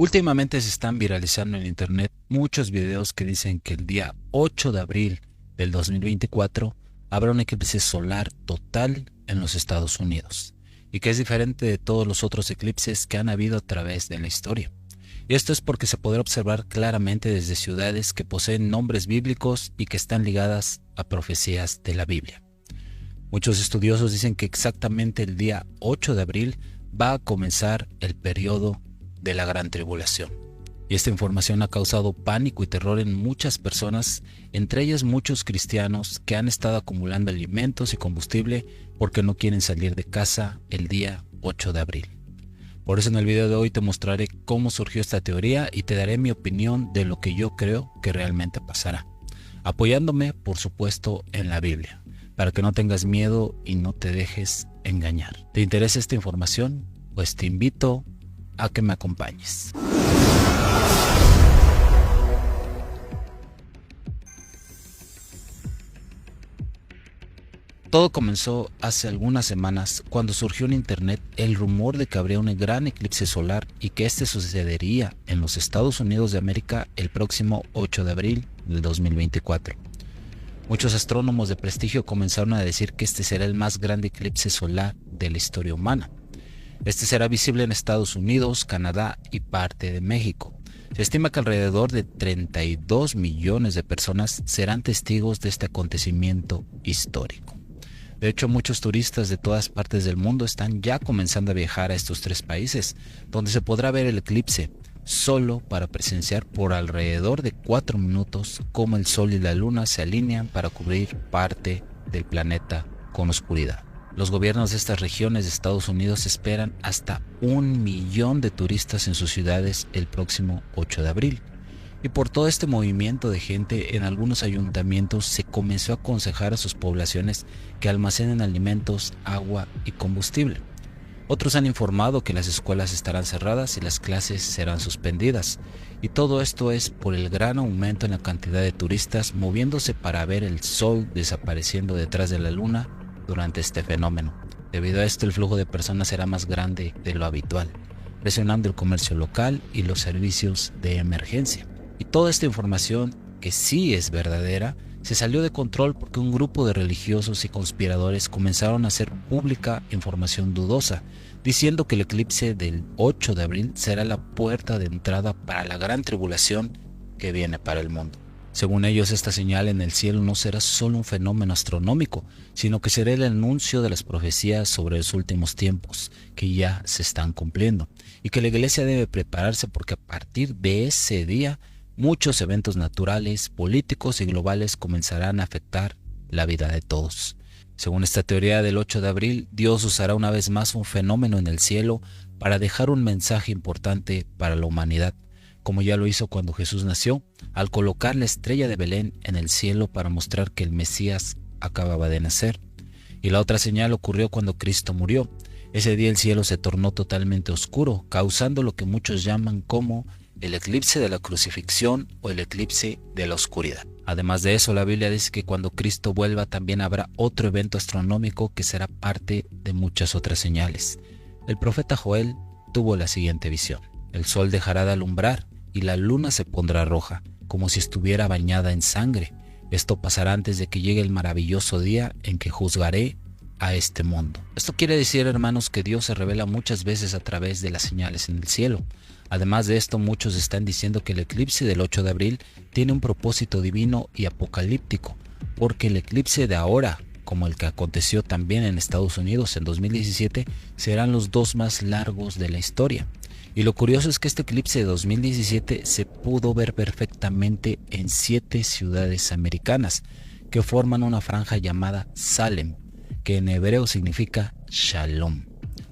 Últimamente se están viralizando en internet muchos videos que dicen que el día 8 de abril del 2024 habrá un eclipse solar total en los Estados Unidos y que es diferente de todos los otros eclipses que han habido a través de la historia. Y esto es porque se podrá observar claramente desde ciudades que poseen nombres bíblicos y que están ligadas a profecías de la Biblia. Muchos estudiosos dicen que exactamente el día 8 de abril va a comenzar el periodo de la Gran Tribulación. Y esta información ha causado pánico y terror en muchas personas, entre ellas muchos cristianos que han estado acumulando alimentos y combustible porque no quieren salir de casa el día 8 de abril. Por eso en el video de hoy te mostraré cómo surgió esta teoría y te daré mi opinión de lo que yo creo que realmente pasará, apoyándome por supuesto en la Biblia, para que no tengas miedo y no te dejes engañar. ¿Te interesa esta información? Pues te invito a que me acompañes. Todo comenzó hace algunas semanas cuando surgió en internet el rumor de que habría un gran eclipse solar y que este sucedería en los Estados Unidos de América el próximo 8 de abril del 2024. Muchos astrónomos de prestigio comenzaron a decir que este será el más grande eclipse solar de la historia humana. Este será visible en Estados Unidos, Canadá y parte de México. Se estima que alrededor de 32 millones de personas serán testigos de este acontecimiento histórico. De hecho, muchos turistas de todas partes del mundo están ya comenzando a viajar a estos tres países, donde se podrá ver el eclipse, solo para presenciar por alrededor de 4 minutos cómo el Sol y la Luna se alinean para cubrir parte del planeta con oscuridad. Los gobiernos de estas regiones de Estados Unidos esperan hasta 1 millón de turistas en sus ciudades el próximo 8 de abril. Y por todo este movimiento de gente, en algunos ayuntamientos se comenzó a aconsejar a sus poblaciones que almacenen alimentos, agua y combustible. Otros han informado que las escuelas estarán cerradas y las clases serán suspendidas. Y todo esto es por el gran aumento en la cantidad de turistas moviéndose para ver el sol desapareciendo detrás de la luna durante este fenómeno. Debido a esto, el flujo de personas será más grande de lo habitual, presionando el comercio local y los servicios de emergencia. Y toda esta información, que sí es verdadera, se salió de control porque un grupo de religiosos y conspiradores comenzaron a hacer pública información dudosa, diciendo que el eclipse del 8 de abril será la puerta de entrada para la gran tribulación que viene para el mundo. Según ellos, esta señal en el cielo no será solo un fenómeno astronómico, sino que será el anuncio de las profecías sobre los últimos tiempos, que ya se están cumpliendo, y que la iglesia debe prepararse porque a partir de ese día, muchos eventos naturales, políticos y globales comenzarán a afectar la vida de todos. Según esta teoría del 8 de abril, Dios usará una vez más un fenómeno en el cielo para dejar un mensaje importante para la humanidad, como ya lo hizo cuando Jesús nació, al colocar la estrella de Belén en el cielo para mostrar que el Mesías acababa de nacer. Y la otra señal ocurrió cuando Cristo murió. Ese día el cielo se tornó totalmente oscuro, causando lo que muchos llaman como el eclipse de la crucifixión o el eclipse de la oscuridad. Además de eso, la Biblia dice que cuando Cristo vuelva también habrá otro evento astronómico que será parte de muchas otras señales. El profeta Joel tuvo la siguiente visión. El sol dejará de alumbrar y la luna se pondrá roja, como si estuviera bañada en sangre. Esto pasará antes de que llegue el maravilloso día en que juzgaré a este mundo. Esto quiere decir, hermanos, que Dios se revela muchas veces a través de las señales en el cielo. Además de esto, muchos están diciendo que el eclipse del 8 de abril tiene un propósito divino y apocalíptico, porque el eclipse de ahora, como el que aconteció también en Estados Unidos en 2017, serán los dos más largos de la historia. Y lo curioso es que este eclipse de 2017 se pudo ver perfectamente en 7 ciudades americanas, que forman una franja llamada Salem, que en hebreo significa Shalom.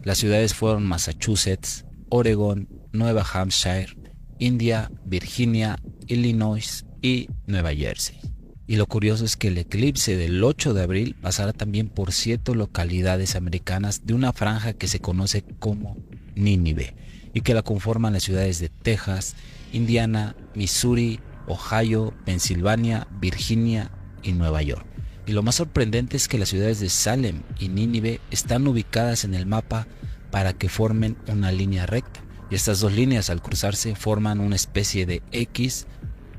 Las ciudades fueron Massachusetts, Oregon, Nueva Hampshire, India, Virginia, Illinois y Nueva Jersey. Y lo curioso es que el eclipse del 8 de abril pasará también por 7 localidades americanas de una franja que se conoce como Nínive y que la conforman las ciudades de Texas, Indiana, Missouri, Ohio, Pensilvania, Virginia y Nueva York. Y lo más sorprendente es que las ciudades de Salem y Nínive están ubicadas en el mapa para que formen una línea recta, y estas dos líneas al cruzarse forman una especie de X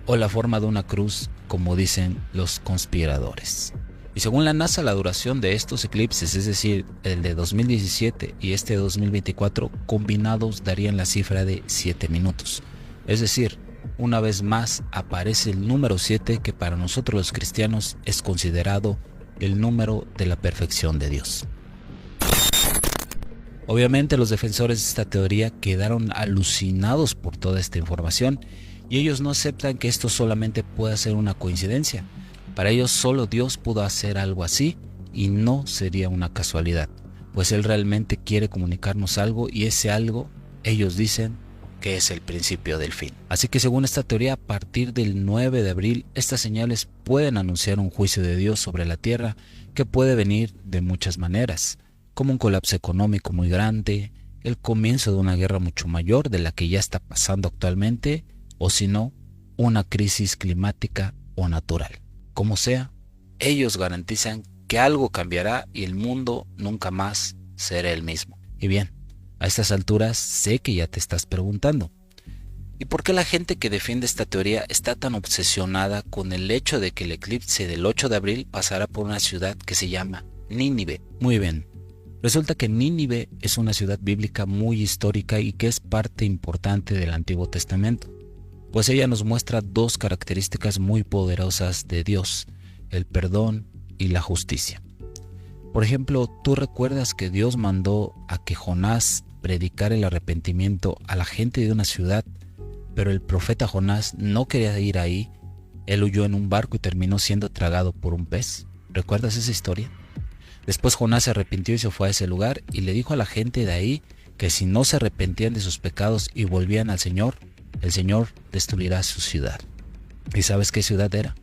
o la forma de una cruz, como dicen los conspiradores. Y según la NASA, la duración de estos eclipses, es decir, el de 2017 y este de 2024, combinados darían la cifra de 7 minutos. Es decir, una vez más aparece el número 7, que para nosotros los cristianos es considerado el número de la perfección de Dios. Obviamente los defensores de esta teoría quedaron alucinados por toda esta información y ellos no aceptan que esto solamente pueda ser una coincidencia. Para ellos solo Dios pudo hacer algo así y no sería una casualidad, pues Él realmente quiere comunicarnos algo y ese algo, ellos dicen, que es el principio del fin. Así que según esta teoría, a partir del 9 de abril, estas señales pueden anunciar un juicio de Dios sobre la tierra que puede venir de muchas maneras, como un colapso económico muy grande, el comienzo de una guerra mucho mayor de la que ya está pasando actualmente, o si no, una crisis climática o natural. Como sea, ellos garantizan que algo cambiará y el mundo nunca más será el mismo. Y bien, a estas alturas sé que ya te estás preguntando, ¿y por qué la gente que defiende esta teoría está tan obsesionada con el hecho de que el eclipse del 8 de abril pasará por una ciudad que se llama Nínive? Muy bien, resulta que Nínive es una ciudad bíblica muy histórica y que es parte importante del Antiguo Testamento, pues ella nos muestra dos características muy poderosas de Dios: el perdón y la justicia. Por ejemplo, ¿tú recuerdas que Dios mandó a que Jonás predicara el arrepentimiento a la gente de una ciudad, pero el profeta Jonás no quería ir ahí? Él huyó en un barco y terminó siendo tragado por un pez. ¿Recuerdas esa historia? Después Jonás se arrepintió y se fue a ese lugar y le dijo a la gente de ahí que si no se arrepentían de sus pecados y volvían al Señor, el Señor destruirá su ciudad. ¿Y sabes qué ciudad era?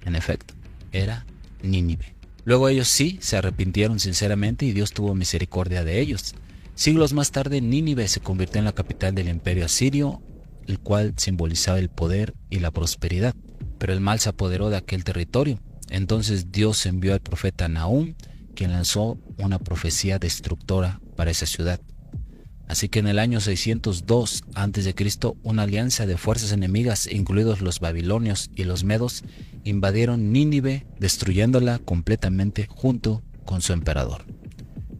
En efecto, era Nínive. Luego ellos sí se arrepintieron sinceramente y Dios tuvo misericordia de ellos. Siglos más tarde, Nínive se convirtió en la capital del imperio asirio, el cual simbolizaba el poder y la prosperidad. Pero el mal se apoderó de aquel territorio. Entonces Dios envió al profeta Nahum, quien lanzó una profecía destructora para esa ciudad. Así que en el año 602 a.C., una alianza de fuerzas enemigas, incluidos los babilonios y los medos, invadieron Nínive, destruyéndola completamente junto con su emperador.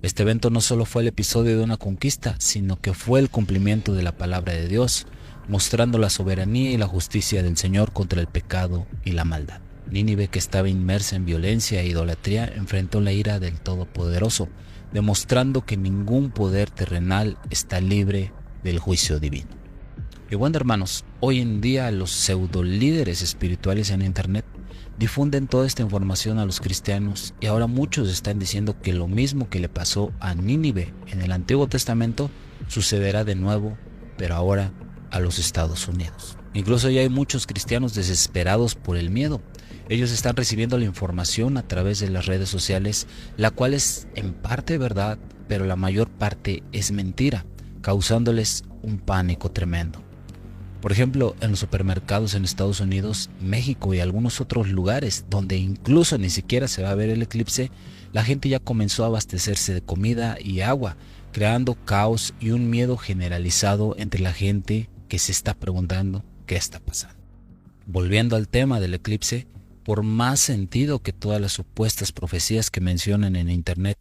Este evento no solo fue el episodio de una conquista, sino que fue el cumplimiento de la palabra de Dios, mostrando la soberanía y la justicia del Señor contra el pecado y la maldad. Nínive, que estaba inmersa en violencia e idolatría, enfrentó la ira del Todopoderoso, demostrando que ningún poder terrenal está libre del juicio divino. Y bueno, hermanos, hoy en día los pseudo líderes espirituales en internet difunden toda esta información a los cristianos y ahora muchos están diciendo que lo mismo que le pasó a Nínive en el Antiguo Testamento sucederá de nuevo, pero ahora a los Estados Unidos. Incluso ya hay muchos cristianos desesperados por el miedo. Ellos están recibiendo la información a través de las redes sociales, la cual es en parte verdad, pero la mayor parte es mentira, causándoles un pánico tremendo. Por ejemplo, en los supermercados en Estados Unidos, México y algunos otros lugares donde incluso ni siquiera se va a ver el eclipse, la gente ya comenzó a abastecerse de comida y agua, creando caos y un miedo generalizado entre la gente que se está preguntando qué está pasando. Volviendo al tema del eclipse, por más sentido que todas las supuestas profecías que mencionan en internet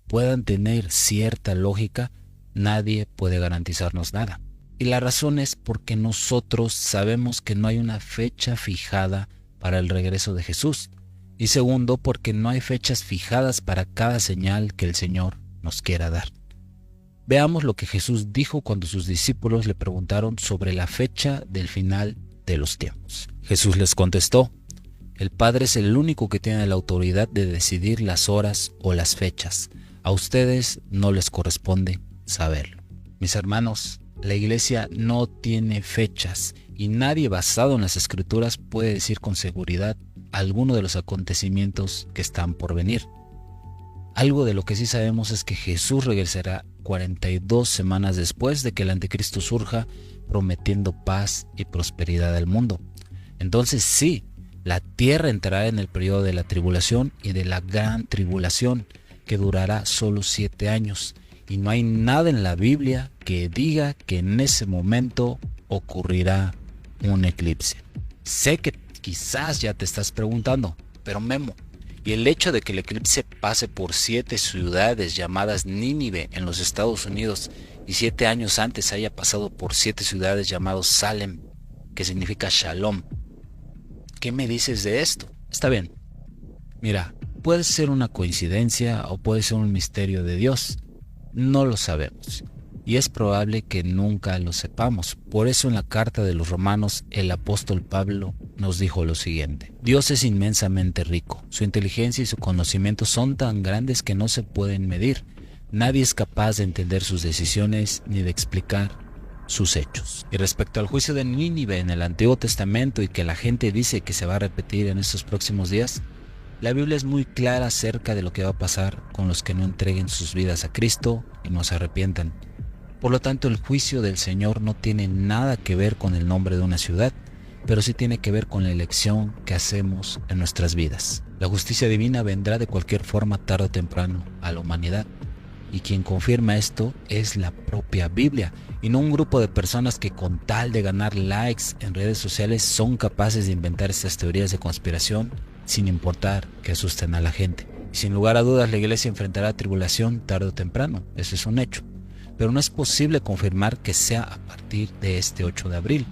puedan tener cierta lógica, nadie puede garantizarnos nada. Y la razón es porque nosotros sabemos que no hay una fecha fijada para el regreso de Jesús. Y segundo, porque no hay fechas fijadas para cada señal que el Señor nos quiera dar. Veamos lo que Jesús dijo cuando sus discípulos le preguntaron sobre la fecha del final de los tiempos. Jesús les contestó: el Padre es el único que tiene la autoridad de decidir las horas o las fechas. A ustedes no les corresponde saberlo. Mis hermanos, la iglesia no tiene fechas y nadie basado en las Escrituras puede decir con seguridad alguno de los acontecimientos que están por venir. Algo de lo que sí sabemos es que Jesús regresará 42 semanas después de que el anticristo surja, prometiendo paz y prosperidad al mundo. Entonces sí, la tierra entrará en el periodo de la tribulación y de la gran tribulación, que durará solo 7 años, y no hay nada en la Biblia que diga que en ese momento ocurrirá un eclipse. Sé que quizás ya te estás preguntando, pero Memo, ¿y el hecho de que el eclipse pase por 7 ciudades llamadas Nínive en los Estados Unidos y 7 años antes haya pasado por 7 ciudades llamadas Salem, que significa Shalom? ¿Qué me dices de esto? Está bien. Mira, puede ser una coincidencia o puede ser un misterio de Dios. No lo sabemos. Y es probable que nunca lo sepamos. Por eso en la carta de los Romanos el apóstol Pablo nos dijo lo siguiente: Dios es inmensamente rico. Su inteligencia y su conocimiento son tan grandes que no se pueden medir. Nadie es capaz de entender sus decisiones ni de explicar sus hechos. Y respecto al juicio de Nínive en el Antiguo Testamento y que la gente dice que se va a repetir en estos próximos días, la Biblia es muy clara acerca de lo que va a pasar con los que no entreguen sus vidas a Cristo y no se arrepientan. Por lo tanto, el juicio del Señor no tiene nada que ver con el nombre de una ciudad, pero sí tiene que ver con la elección que hacemos en nuestras vidas. La justicia divina vendrá de cualquier forma tarde o temprano a la humanidad, y quien confirma esto es la propia Biblia, y no un grupo de personas que con tal de ganar likes en redes sociales son capaces de inventar estas teorías de conspiración sin importar que asusten a la gente. Y sin lugar a dudas la iglesia enfrentará tribulación tarde o temprano, eso es un hecho. Pero no es posible confirmar que sea a partir de este 8 de abril.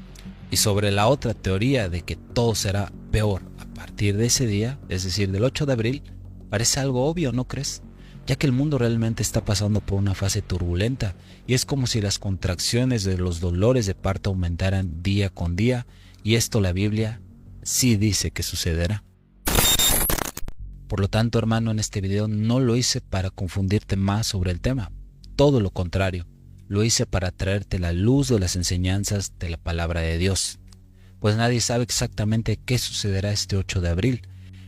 Y sobre la otra teoría de que todo será peor a partir de ese día, es decir, del 8 de abril, parece algo obvio, ¿no crees? Ya que el mundo realmente está pasando por una fase turbulenta y es como si las contracciones de los dolores de parto aumentaran día con día, y esto la Biblia sí dice que sucederá. Por lo tanto, hermano, en este video no lo hice para confundirte más sobre el tema. Todo lo contrario, lo hice para traerte la luz de las enseñanzas de la palabra de Dios. Pues nadie sabe exactamente qué sucederá este 8 de abril,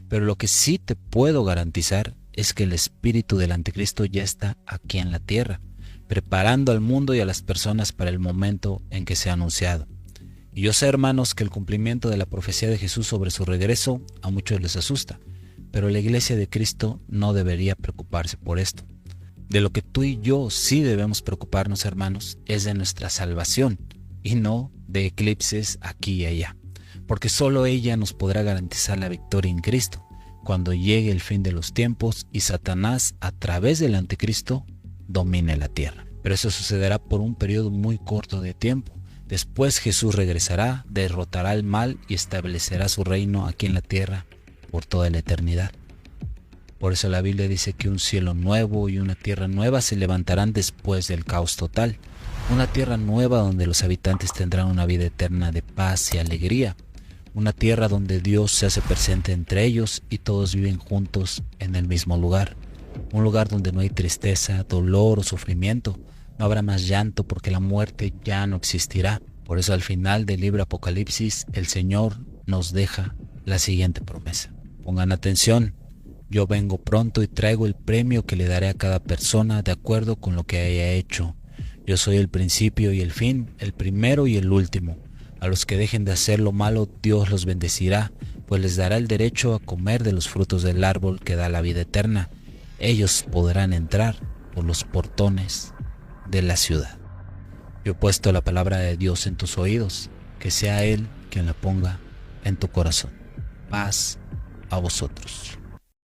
pero lo que sí te puedo garantizar es que el espíritu del anticristo ya está aquí en la tierra, preparando al mundo y a las personas para el momento en que sea anunciado. Y yo sé, hermanos, que el cumplimiento de la profecía de Jesús sobre su regreso a muchos les asusta, pero la iglesia de Cristo no debería preocuparse por esto. De lo que tú y yo sí debemos preocuparnos, hermanos, es de nuestra salvación y no de eclipses aquí y allá, porque solo ella nos podrá garantizar la victoria en Cristo cuando llegue el fin de los tiempos y Satanás, a través del anticristo, domine la tierra. Pero eso sucederá por un periodo muy corto de tiempo. Después Jesús regresará, derrotará al mal y establecerá su reino aquí en la tierra por toda la eternidad. Por eso la Biblia dice que un cielo nuevo y una tierra nueva se levantarán después del caos total. Una tierra nueva donde los habitantes tendrán una vida eterna de paz y alegría. Una tierra donde Dios se hace presente entre ellos y todos viven juntos en el mismo lugar. Un lugar donde no hay tristeza, dolor o sufrimiento. No habrá más llanto porque la muerte ya no existirá. Por eso al final del libro Apocalipsis el Señor nos deja la siguiente promesa. Pongan atención. Yo vengo pronto y traigo el premio que le daré a cada persona de acuerdo con lo que haya hecho. Yo soy el principio y el fin, el primero y el último. A los que dejen de hacer lo malo, Dios los bendecirá, pues les dará el derecho a comer de los frutos del árbol que da la vida eterna. Ellos podrán entrar por los portones de la ciudad. Yo he puesto la palabra de Dios en tus oídos, que sea Él quien la ponga en tu corazón. Paz a vosotros.